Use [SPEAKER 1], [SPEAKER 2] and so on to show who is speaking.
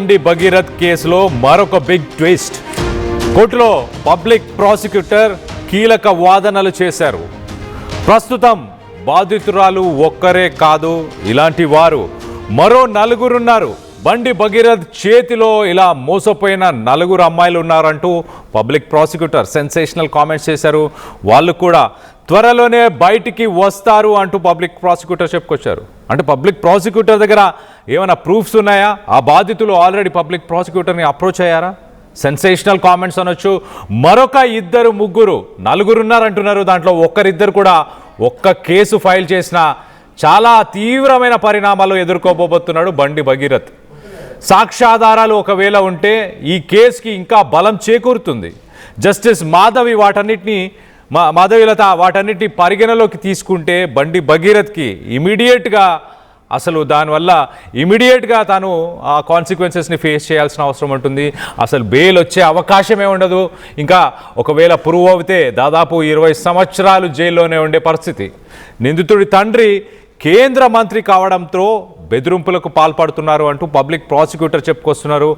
[SPEAKER 1] బండి భగీరథ్ కేసులో మరొక బిగ్ ట్విస్ట్. కోర్టులో పబ్లిక్ ప్రాసిక్యూటర్ కీలక వాదనలు చేశారు. ప్రస్తుతం బాధితురాలు ఒక్కరే కాదు, ఇలాంటి వారు మరో నలుగురున్నారు. బండి భగీరథ్ చేతిలో ఇలా మోసపోయిన నలుగురు అమ్మాయిలు ఉన్నారంటూ పబ్లిక్ ప్రాసిక్యూటర్ సెన్సేషనల్ కామెంట్స్ చేశారు. వాళ్ళు కూడా త్వరలోనే బయటికి వస్తారు అంటూ పబ్లిక్ ప్రాసిక్యూటర్ చెప్పుకొచ్చారు. అంటే పబ్లిక్ ప్రాసిక్యూటర్ దగ్గర ఏమైనా ప్రూఫ్స్ ఉన్నాయా? ఆ బాధితులు ఆల్రెడీ పబ్లిక్ ప్రాసిక్యూటర్ని అప్రోచ్ అయ్యారా? సెన్సేషనల్ కామెంట్స్ అనొచ్చు. మరొక ఇద్దరు ముగ్గురు నలుగురు ఉన్నారంటున్నారు. దాంట్లో ఒక్కరిద్దరు కూడా ఒక్క కేసు ఫైల్ చేసిన చాలా తీవ్రమైన పరిణామాలు ఎదుర్కోబోతున్నాడు బండి భగీరథ్. సాక్ష్యాధారాలు ఒకవేళ ఉంటే ఈ కేసుకి ఇంకా బలం చేకూరుతుంది. జస్టిస్ మాధవీలత వాటన్నిటిని పరిగణలోకి తీసుకుంటే బండి భగీరథ్కి ఇమీడియట్గా అసలు దానివల్ల ఇమీడియట్గా తాను ఆ కాన్సిక్వెన్సెస్ని ఫేస్ చేయాల్సిన అవసరం ఉంటుంది. అసలు బెయిల్ వచ్చే అవకాశమే ఉండదు. ఇంకా ఒకవేళ ప్రూవ్ అవుతే దాదాపు 20 సంవత్సరాలు జైల్లోనే ఉండే పరిస్థితి. నిందితుడి తండ్రి కేంద్ర మంత్రి కావడంతో బెదిరింపులకు పాల్పడుతున్నారు అంటూ పబ్లిక్ ప్రాసిక్యూటర్ చెప్పుకొస్తున్నారు.